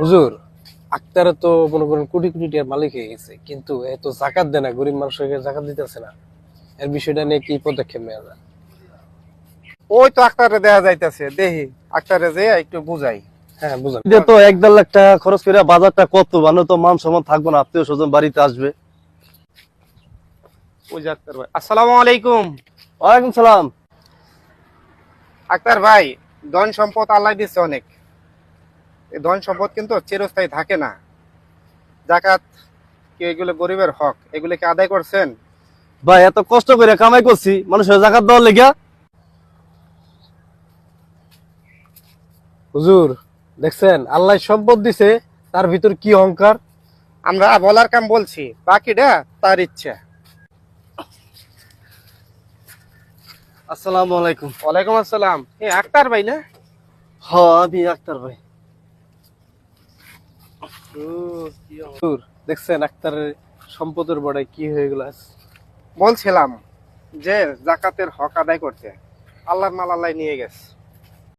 হুজুর, আক্তারে তো মনে করেন কোটি কোটি টাকার মালিক হয়ে গেছে, কিন্তু এ তো জাকাত দেয় না, গরিব মানুষকে জাকাত দিতেছে না। এর বিষয়টা নিয়ে কি পদক্ষেপ নেওয়া যায়? ওই তো আক্তারে দেখা যাইতেছে, দেখি আক্তারে যে একটু বুঝাই। হ্যাঁ, বুঝান। ঈদে তো 1-1.5 লাখ টাকা খরচ করে বাজারটা কত ভালো, তো মান সম্মান থাকবো না, আত্মীয় স্বজন বাড়িতে আসবে। ওই যে আক্তার ভাই, আসসালামু আলাইকুম। ওয়ালাইকুম সালাম। আক্তার ভাই, ধন সম্পদ আল্লাহ দিচ্ছে অনেক। এই ধন সম্পদ কিন্তু চিরস্থায়ী থাকে না। জাকাত কি এগুলো গরিবের হক, এগুলো কি আদায় করছেন? ভাই এত কষ্ট করে কামাই করছি মানুষের জাকাত দেওয়ার লেগা। হুজুর, দেখছেন আল্লাহ সম্পদ দিছে, তার ভিতর কি অহংকার। আমরা বলার কাম বলছি, বাকিটা তার ইচ্ছা। আসসালামু আলাইকুম। ওয়ালাইকুম আসসালাম। আক্তার ভাই না? হ, আমি আক্তার ভাই। হুজুর, দেখছেন আক্তারের সম্পদের বড়াই কি হয়ে গেল আজ। বলছিলাম যে জাকাতের হক আদায় করতে, আল্লাহর মাল আল্লাহ নিয়ে গেছে।